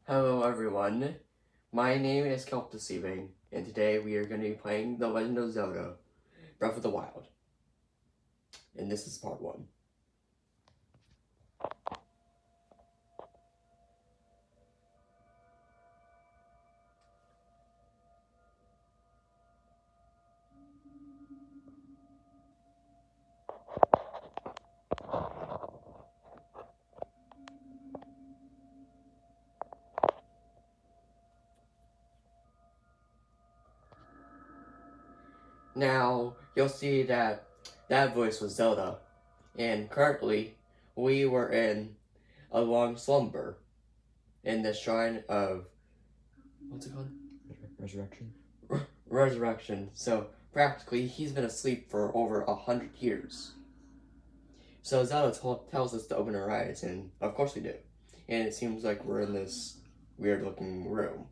Hello everyone, my name is Kelp Deceiving, and today we are going to be playing The Legend of Zelda, Breath of the Wild, and this is part 1. Now, you'll see that that voice was Zelda, and currently, we were in a long slumber in the Shrine of, what's it called? Resurrection. Resurrection, so practically he's been asleep for over 100 years. So Zelda tells us to open our eyes, and of course we do. And it seems like we're in this weird looking room.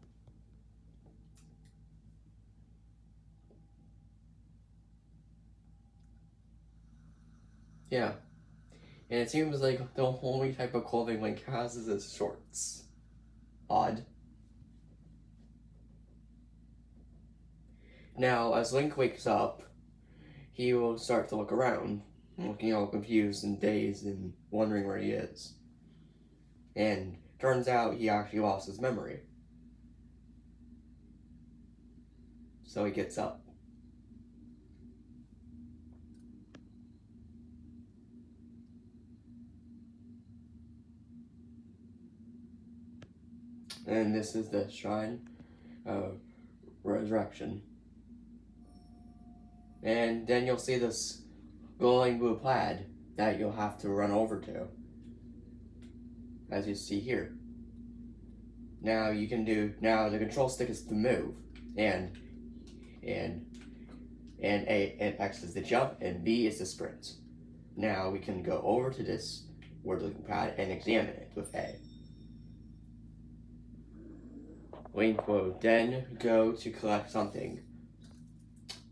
Yeah. And it seems like the only type of clothing Link has is his shorts. Odd. Now, as Link wakes up, he will start to look around, looking all confused and dazed and wondering where he is. And turns out he actually lost his memory. So he gets up. And this is the Shrine of Resurrection. And then you'll see this glowing blue plaid that you'll have to run over to, as you see here. Now the control stick is to move, and and X is the jump, and B is the sprint. Now we can go over to this word looking pad and examine it with A. Link will then go to collect something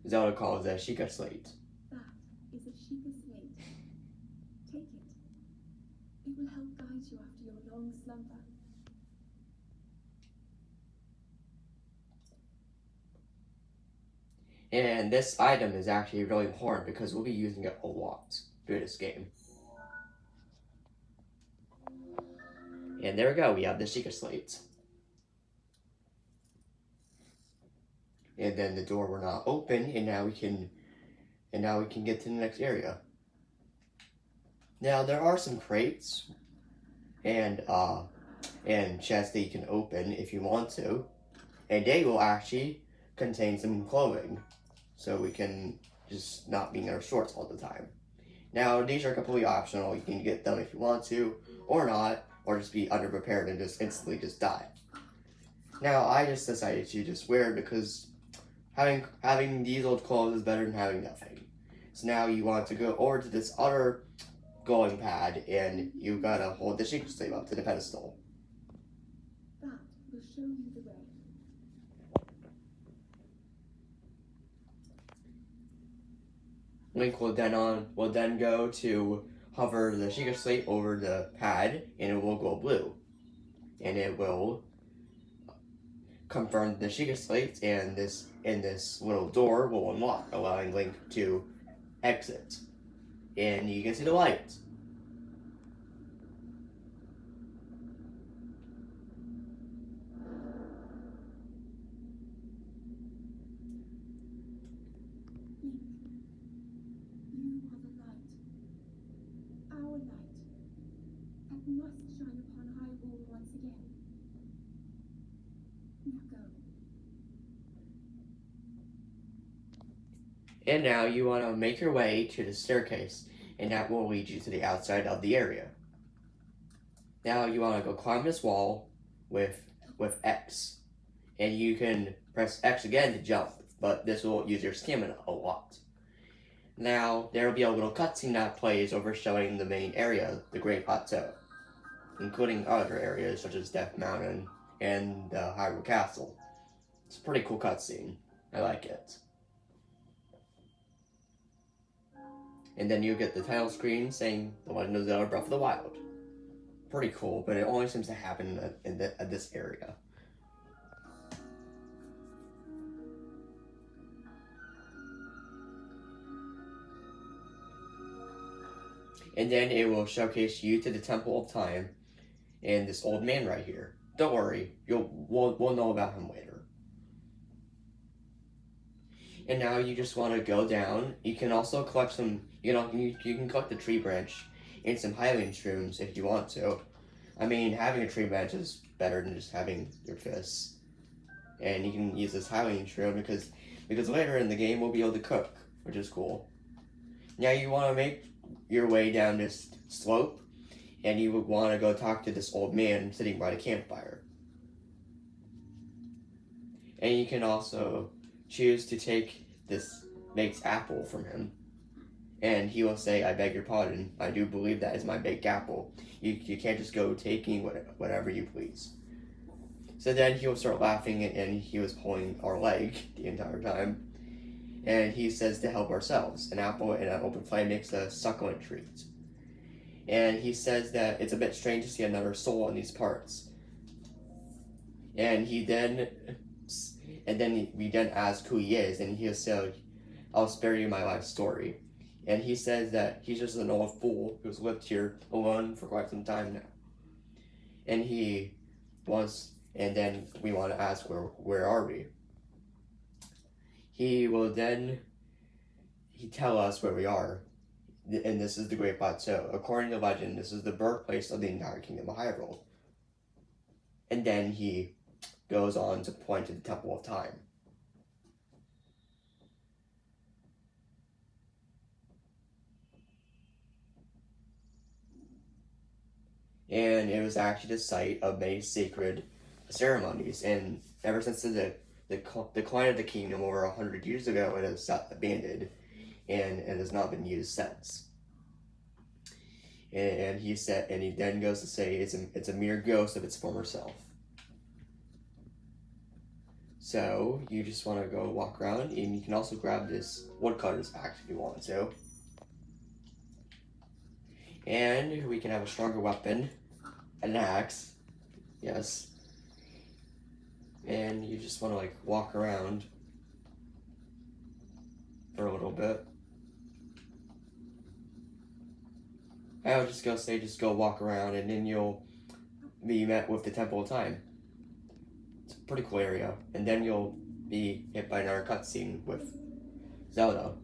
Zelda calls a Sheikah Slate. That is a Sheikah slate. Take it. It will help guide you after your long slumber. And this item is actually really important because we'll be using it a lot through this game. And there we go, we have the Sheikah Slate. And then the door will now open, and now we can get to the next area. Now there are some crates and chests that you can open if you want to, and they will actually contain some clothing, so we can just not be in our shorts all the time. Now these are completely optional. You can get them if you want to, or not, or just be underprepared and just instantly just die. Now I just decided to just wear it because having these old clothes is better than having nothing. So now you want to go over to this other glowing pad, and you gotta hold the Sheikah Slate up to the pedestal. That will show you the way. Link will then go to hover the Sheikah Slate over the pad, and it will go blue, and it will confirm the Sheikah Slate, and this little door will unlock, allowing Link to exit, and you can see the light. Link, you are the light. Our light. That must shine upon Hyrule once again. Now go. And now you want to make your way to the staircase, and that will lead you to the outside of the area. Now you want to go climb this wall with X, and you can press X again to jump, but this will use your stamina a lot. Now there will be a little cutscene that plays over showing the main area, the Great Plateau, including other areas such as Death Mountain and Hyrule Castle. It's a pretty cool cutscene. I like it. And then you get the title screen saying The Legend of Zelda Breath of the Wild. pretty cool, but it only seems to happen in this area. And then it will showcase you to the Temple of Time and this old man right here. Don't worry, we'll know about him later. And now you just want to go down. You can also collect some, you can collect the tree branch and some highland shrooms if you want to. I mean, having a tree branch is better than just having your fists. And you can use this highland shroom because later in the game we'll be able to cook, which is cool. Now you want to make your way down this slope, and you would want to go talk to this old man sitting by the campfire. And you can also choose to take this baked apple from him. And he will say, "I beg your pardon, I do believe that is my baked apple. You can't just go taking whatever you please." So then he will start laughing, and he was pulling our leg the entire time. And he says to help ourselves. An apple in an open flame makes a succulent treat. And he says that it's a bit strange to see another soul in these parts. And we then ask who he is, and he'll say, "I'll spare you my life story." And he says that he's just an old fool who's lived here alone for quite some time now. And then we want to ask, where are we? He will then tell us where we are. And this is the Great Plateau. According to legend, this is the birthplace of the entire kingdom of Hyrule. And then he goes on to point to the Temple of Time. And it was actually the site of many sacred ceremonies. And ever since the decline of the kingdom over 100 years ago, it has sat abandoned, and it has not been used since. And he then goes to say it's a mere ghost of its former self. So you just want to go walk around, and you can also grab this woodcutter's axe if you want to. And we can have a stronger weapon, an axe, yes. And you just want to walk around for a little bit. I would just go walk around, and then you'll be met with the Temple of Time. It's a pretty cool area. And then you'll be hit by another cutscene with Zelda.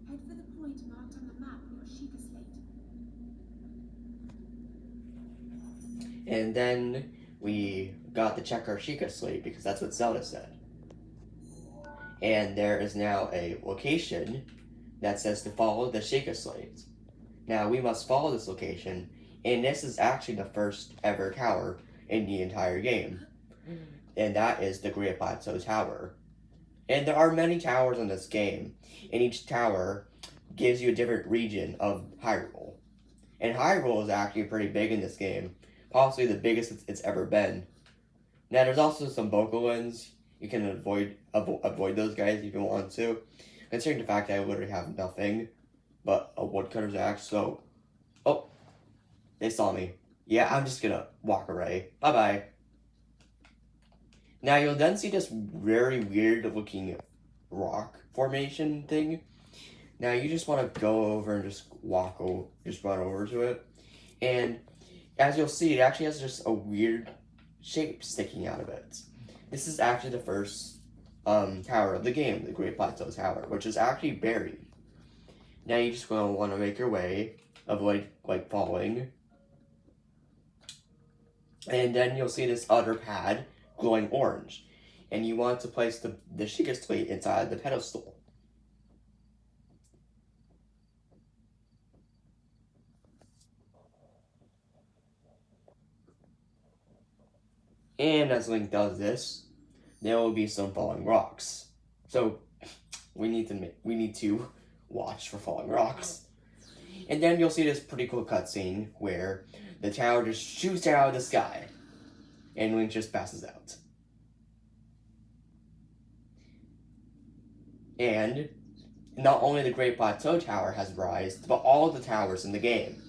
Head for the point marked on the map in your Sheikah slate. And then we got to check our Sheikah slate because that's what Zelda said. And there is now a location that says to follow the Sheikah slate. Now we must follow this location, and this is actually the first ever tower in the entire game. And that is the Great Plateau Tower. And there are many towers in this game, and each tower gives you a different region of Hyrule. And Hyrule is actually pretty big in this game, possibly the biggest it's ever been. Now there's also some Bokolins. You can avoid those guys if you want to, considering the fact that I literally have nothing but a woodcutter's axe. So, oh, they saw me. Yeah, I'm just gonna walk away. Bye bye. Now you'll then see this very weird looking rock formation thing. Now you just want to go over and just run over to it. And as you'll see, it actually has just a weird shape sticking out of it. This is actually the first tower of the game, the Great Plateau Tower, which is actually buried. Now you just going to want to make your way, avoid falling. And then you'll see this other pad glowing orange. And you want to place the Sheikah slate inside the pedestal. And as Link does this, there will be some falling rocks. So we need to watch for falling rocks. And then you'll see this pretty cool cutscene where the tower just shoots out of the sky, and Link just passes out. And not only the Great Plateau Tower has rise, but all of the towers in the game.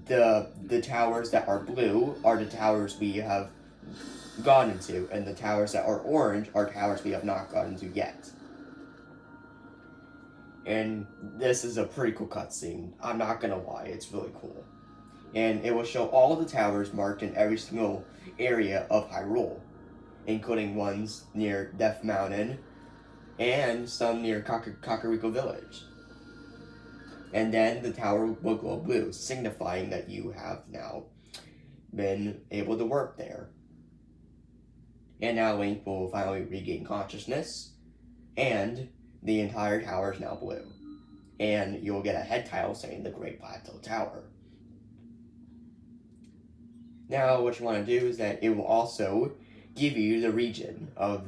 the towers that are blue are the towers we have gone into, and the towers that are orange are towers we have not gone into yet. And this is a pretty cool cutscene. I'm not gonna lie, it's really cool. And it will show all of the towers marked in every single area of Hyrule, including ones near Death Mountain and some near Kakariko Village. And then the tower will glow blue, signifying that you have now been able to work there. And now Link will finally regain consciousness, and the entire tower is now blue. And you'll get a head tile saying the Great Plateau Tower. Now, what you want to do is that it will also give you the region of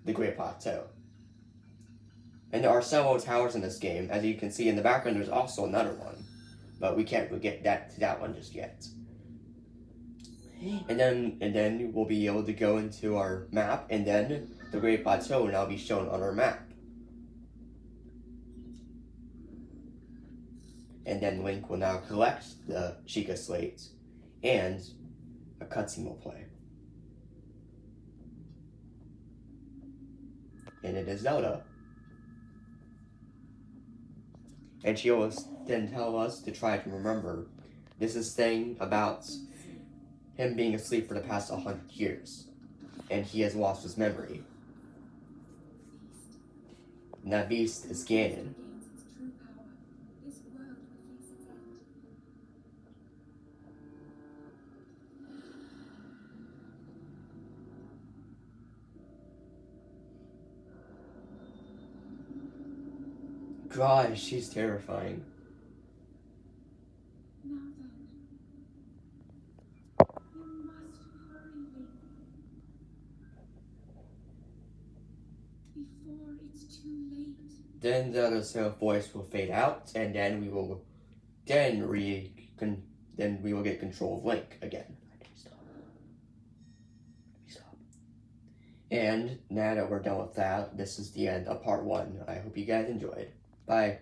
the Great Plateau. And there are several towers in this game. As you can see in the background, there's also another one. But we can't really get to that one just yet. And then we'll be able to go into our map, and then the Great Plateau will now be shown on our map. And then Link will now collect the Sheikah Slate, and a cutscene will play. And it is Zelda. And she will then tell us to try to remember this is saying about him being asleep for the past 100 years, and he has lost his memory. And that beast is Ganon. Gosh, she's terrifying. Now then, you must hurry, Link. Before it's too late. Then the other sound voice will fade out, and then we will get control of Link again. And now that we're done with that, this is the end of part 1. I hope you guys enjoyed. Bye.